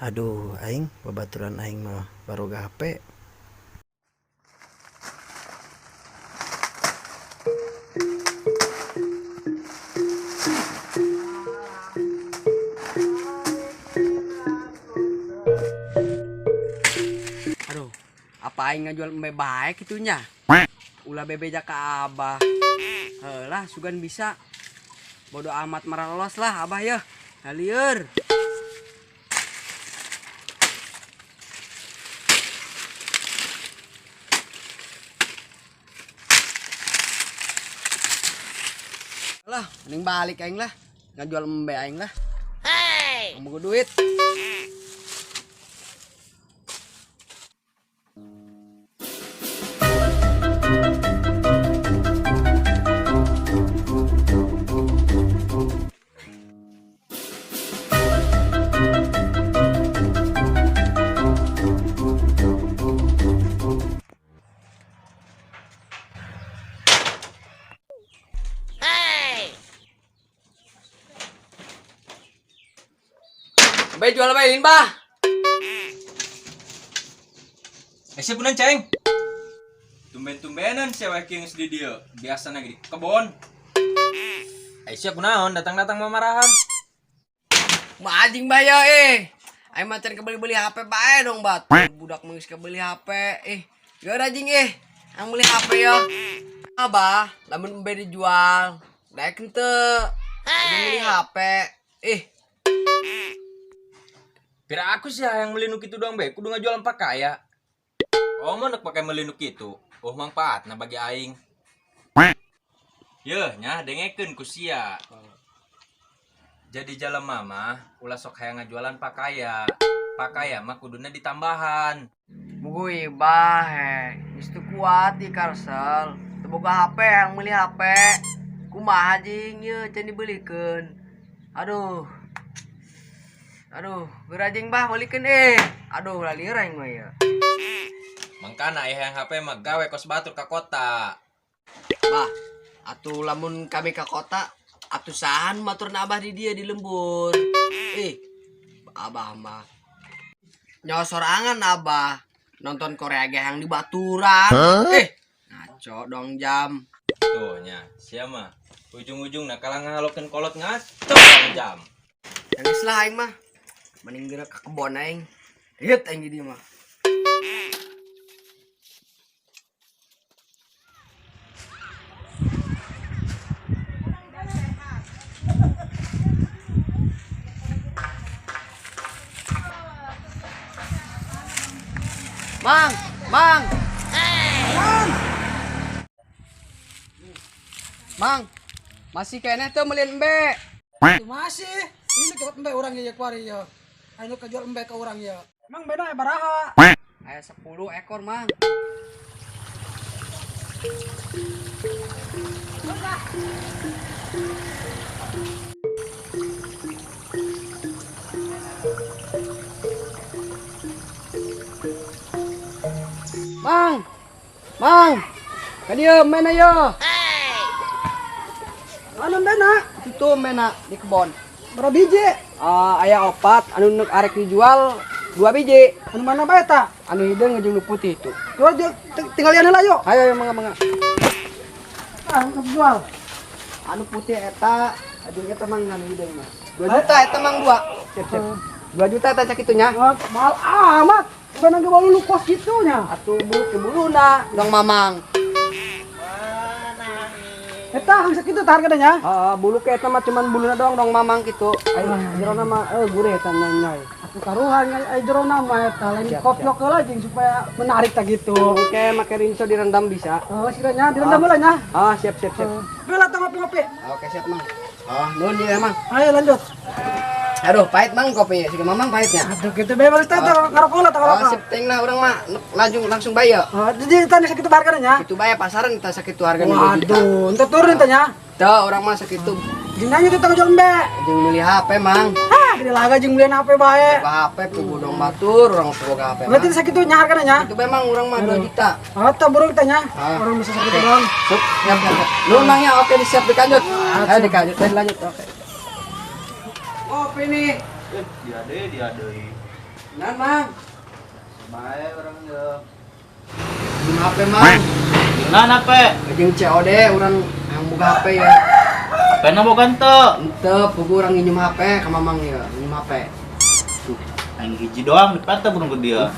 Aduh, aing babaturan aing mah baru HP. Aduh, apa aing ngajual embe baik itunya? Ulah bebeja ka Abah. Helah, sugan bisa. Bodo amat marah lolos lah Abah ya. Ngalieur. Lah, mending balik aing lah. Ngajual embe aing lah. Hey, mau duit. Bay jual bay limbah. Siapa punan ceng? Tumben-tumbenan siapa yang di dia biasa lagi di kebon. Siapa punan datang-datang memarahan. Majing baya aing macan kebeli-beli HP bae dong bat. Budak mengis kebeli HP gak rajing ang beli HP ya. Abah, lamun embe dijual. Daek henteu. Beli HP. Kira aku sih yang melinuk itu doang be, kudu ngajualan pakaya. Oh mau nak pakai melinuk itu, manfaat nah bagi aing. Yeuh nya dengekeun ku sia. Jadi jalan mama, ulah sok hayang ngajualan pakaya. Pakaya mah kuduna ditambahan. Mugui bah geus teu kuat di karsel. Teu boga HP yang meuli HP. Kumaha jing ye can dibelikeun. Aduh, gerajing bah balikeun Aduh, lalieur aing mah ya. Mangkana yang HP mah gawe kos batur ka kota. Bah, atuh lamun kami ka kota, atuh sahan maturna Abah di dia di lembur. Abah mah nyosor angan Abah nonton Korea ge yang di baturan. Ngaco dong jam. Tuh nya, sia mah ujung-ujung nakalang ngalokeun kolot ngaco jam. Yang geus lah aing mah. Mending geura ka kebon aing. Lihat aing di dieu mah. Mang, masih kene teu meulin embe. Masih ini kewat embe orang ya kuari ya. Anu kejual embe ke orang ya. Emang beda ya baraha? Aya 10 ekor, Mang. Mang. Ka dieu main ayo. Anu bena? Itu mena di kebon. Berapa biji? Aya 4 anu neuk arek dijual 2 biji. Anu mana bae ta? Anu hideung jeung nu putih itu. Jual tinggal lian heula yuk. Ayo mangga. Anu jual. Anu putih eta, jeung eta mang anu hideung mah. 2 juta eta mang 2. Cep. 2 juta eta cak itunya. Mahal amat. Sana ge baru lu kos gitunya. Atuh bulu ke buluna dong mamang. Eta hang sakitu tah hargana nya. Bulu ke eta mah cuman buluna doang dong mamang kitu. Ayo jerona mah gurih eta nyai. Taruhan ay jero nama eta lain kopiok heula jeung supaya menarik tak gitu. Oke, make rinso direndam bisa. Oh, siranya direndam heula nya. Ah, siap. Bela tong ngopi-ngopi. Oke, siap, Mang. Oh, nuhun ya, Mang. Ayo lanjut. Aduh, pahit, Mang, kopinya. Siga Mamang pahitnya. Aduh, gitu be baris teh ngarokola tah Oh, ngarokola. sip, tengna urang mah langsung bayar. Oh, jadi tanya sakitu harganya. Itu bayar pasaran kita sakitu harganya 2 juta. Waduh, entar turun tanya. Teu urang mah sakitu Jinanya itu tanggung jawab mbak. jeung milih HP, Mang. Hah, gede laga jeung belian HP bae. Boga HP pugu dong batur urang boga HP. Berarti sakitu nya harganya. Itu memang urang mah 2 juta. Oh, tah burung tanya. Ah. Orang bisa sakitu dong. Sup, siap. Nuhun, Mang ya. Oke, disiap dikanjut. Ayo dikanjut, lanjut. Oke. Kopi nih. Dia deui. Nan, Mang. Bae urang ge. Jeung HP, Mang. Nah, apa? Jeung COD urang yang boga HP ya. Apena bogan teu? Teu pugu urang nginjem HP ka Mamang ya, nginjem HP. Tuh, aing hiji doang dipata burung ke dia.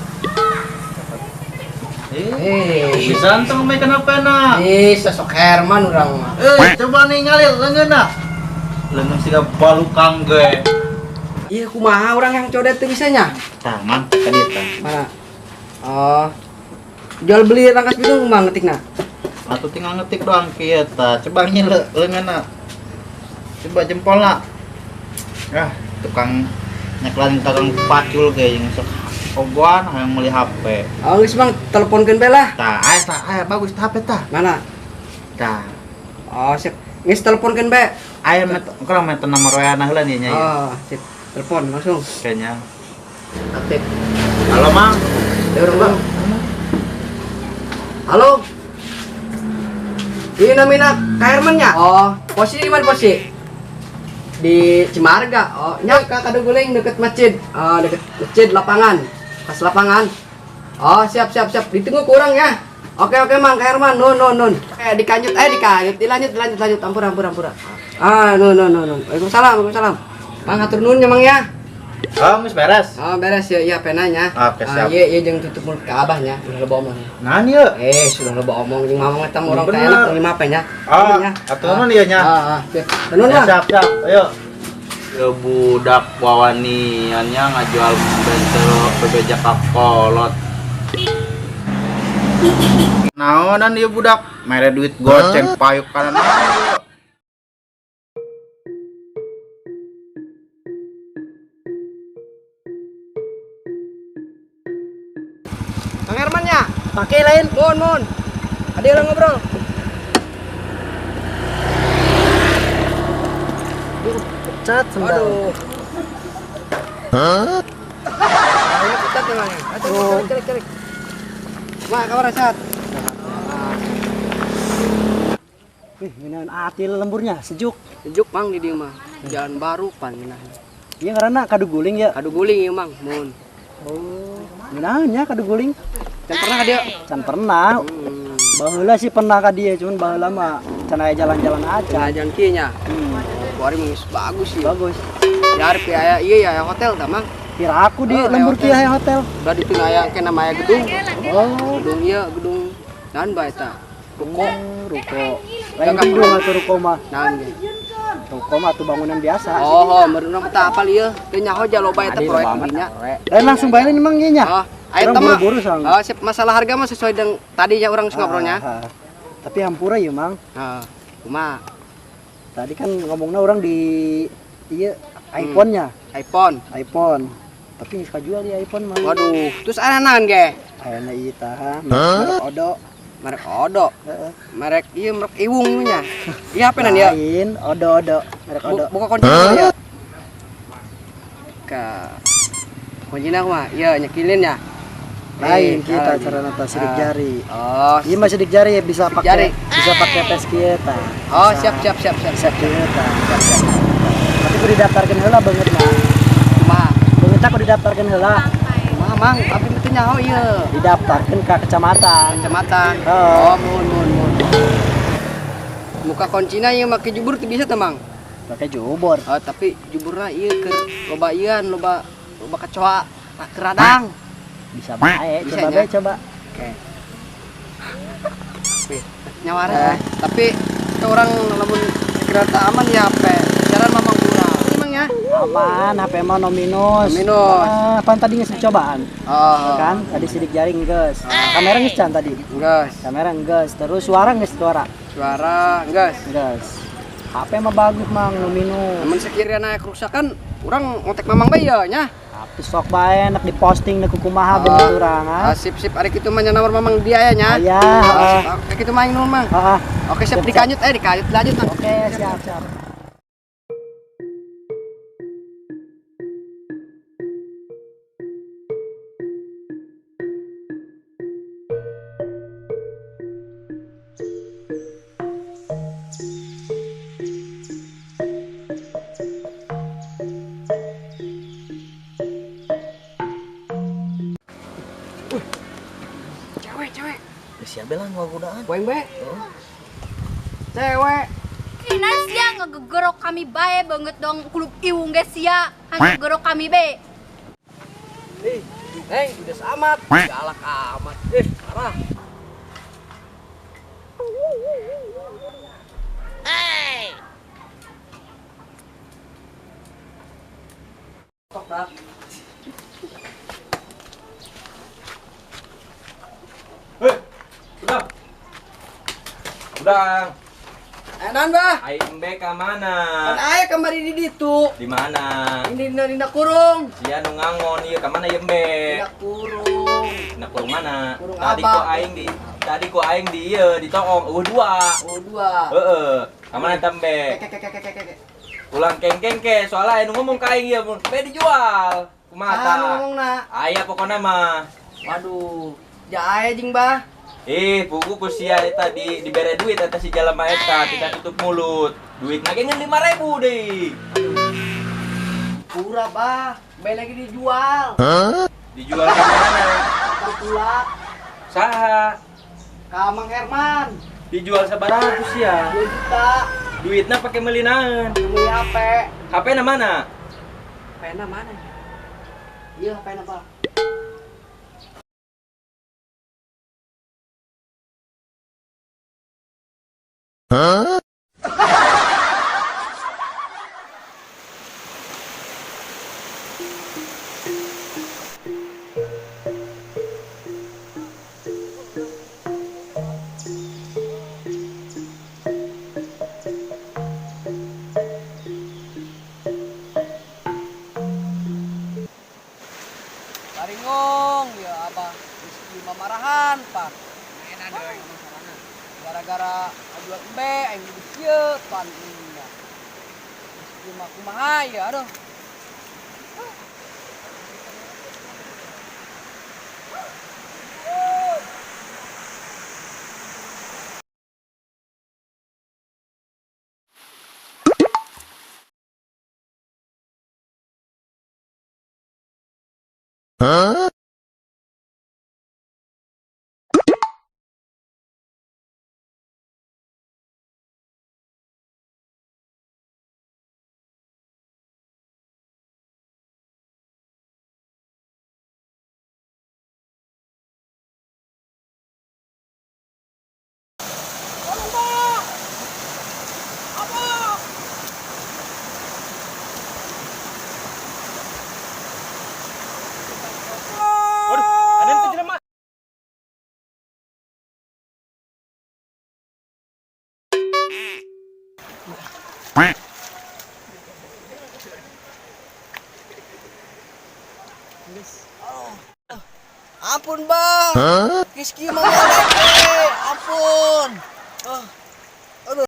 Bisa anteng main apena? Sosok Herman urang mah. Coba ningali leungeunna. Leungeun siga balukang ge. Iya kumaha urang yang COD teu bisa nya? Tah, mang ka dieu tah. Mana? Oh. Jual beli rangkas bidung Mang ngetikna. Atuh tinggal ngetik doang kieu tah. Coba ngile leungeunna. Coba jempolna. Ah, tukang nyeklan tukang pacul ge yang sok ogoan hayang meuli HP. Oh geus Mang teleponkeun bae lah. Tah, aya bagus tah HP tah. Mana? Tah. Oh sip. Geus teleponkeun bae. Aya kurang meten nomor WA-na heula nih nya. Oh, sip. Telepon langsung. Kayaknya. Aktif. Halo, Mang. Ya urang Bang. Halo. Ini namina Kak Herman nya? Oh, posisi di mana posisi? Di Cimarga. Oh, nya ka Kaduguling deket masjid. Oh, deket masjid lapangan. Pas lapangan. Oh, siap. Ditunggu kurang ya. Oke Mang, Kak Herman. Nun. Dikanjut. Dilanjut. Ampura. Ah, nun. Waalaikumsalam. Mang atur nuhun ya Mang ya. Oh, geus beres. Oh, beres ya. Iya penanya. Oke, siap. Iya jeung tutup mulut ke abahnya. Udah loba omong. Naon ieu? Sudah loba omong jeung mamang eta urang teh Bener. enak terima apa nya. Oh, atuh nuhun ieu nya. Siap. Nuhun Bang. Siap. Ayo. Ya budak wawaniannya ngajual bentol bebeja ka kolot. Naonan ieu budak? Mere duit goceng payuk kana naon. Kang Herman nya, pakai lain. Mun. Ada orang ngobrol. Pecat sendal. Aduh. Ini pecat emang. Cari. Wah, kabar sehat. Wih, minum atil lemburnya sejuk. Sejuk Mang di dieu mah. Jalan baru pan minah. Iya karena Kaduguling ya. Kaduguling ieu Mang, mun. Oh, minahnya Kaduguling. Can pernah ka dieu? Can pernah. Baheula sih pernah ka dieu, cuman baheula mah can aya jalan-jalan aja. Jalan kieu nya. Kuari mah bagus sih. Bagus. Ya arep aya ieu ya hotel tah Mang. Kira aku di Oh, lembur aya kieu aya hotel. Udah di tengah aya kena aya gedung. Oh, Gedung naon bae eta? Ruko. ruko. Lain gedung atau ruko mah. Naon ge? Ruko mah tuh bangunan biasa. Oh, meurang teh apal ieu? Teu nyaho loba eta proyek dinya. Lain langsung bae emang ieu nya. Oh, aya Orang teh mah. buru-buru soalnya. Oh, sip masalah harga mah sesuai dengan tadinya urang ngobrolnya. Tapi hampura ya, Mang. Heeh. Kumaha? Tadi kan ngomongnya orang di iya iPhone-nya. iPhone. Tapi nggak suka jual di iPhone mah. Waduh, terus ana naon ge? Ayana ieu tah. Merek Odo. Merek Odo. Heeh. Merek ieu merek Iwung nya. Iya apa nan ya? Lain Odo. Merek Odo. Buka kunci ya. Ka kuncina mah iya nyekilin ya. Lain kita cara nata sidik jari. Oh, Iya mah sidik jari bisa jari. pakai tes kieu tah. oh siap. Bisa kieu tah. Tapi kudu didaftarkeun heula beungeut mah. Kumaha? Beungeut kudu didaftarkeun heula. Kumaha Mang? Tapi meureun nyaho ieu. Didaftarkeun ka kecamatan. Kecamatan. Oh. Oh, mun. Muka kuncina ieu make jubur teu bisa teh Mang. Pakai jubur. Oh, tapi juburna ieu keur loba ieuan, loba kecoa keradang. Bisa bae, Bisa coba nya. bae coba. Oke. Wih, nyawara. Tapi kita orang lamun kereta aman ya pe. Jalan mamang kurang. Ini mang HP-nya. Aman, HP mah no minus. No minus. Apaan tadi ngasih cobaan? Oh, Kan tadi sidik jaring geus. Kamera geus can tadi. gas. Kamera geus. Terus suara geus suara. Suara gas. Geus. HP mah bagus mang no minus. Namun sekiranya kerusakan, orang ngontek mamang bae ya nya. Tapi sok bae enak diposting na kumaha bener urang ah. Sip ari kitu mah nomor mamang dia ya nya. Aya, Oke kitu main nu mang. Heeh. Oke siap dikanyut lanjut mang. Oke, siap. Cewek. Siapa lah gua godaan? Weng be. Cewek. Kina sia ngegegorok kami bae banget dong klub iung ge sia ngegegorok kami be. Udah amat. Galak amat. Parah. Tok dah. Udah, Enan bah. aing be ka Kan mana? aya kamari di ditu. Di mana? Ini dina kurung. Sia nu ngangon ieu ka mana ieu be? Dina kurung. Nah, kurung mana? Kurung Tadi abang. ku aing di ieu di toong dua. Oh dua. Heeh. Ka mana tambe? Kek. Pulang kengkeng ke soalnya anu ngomong ka aing ieu be dijual. Kumaha Ah, tah? ngomongna. Aya pokona mah. Waduh. Ja aya jeung bah. Pugu ku sia eta dibere duit eta si jalema eta tidak tutup mulut. Duit na ge 5.000 deui. Pura bah. Bae lagi dijual. Dijual ka mana? Atau pula Saha? ka Mang Herman. Dijual sabaraha tuh sia? 2 juta. Duitna pake meulinaeun. Beli HP. HP na mana? Pena mana? Iya, pena bah. Baringong, ya abah Rizky mamarahan pak. Enak deh. Gara-gara jual embe, aing di kieu pan ini. Rizky mah kumaha ya, aduh. Ampun bang, Rizky mau ampun.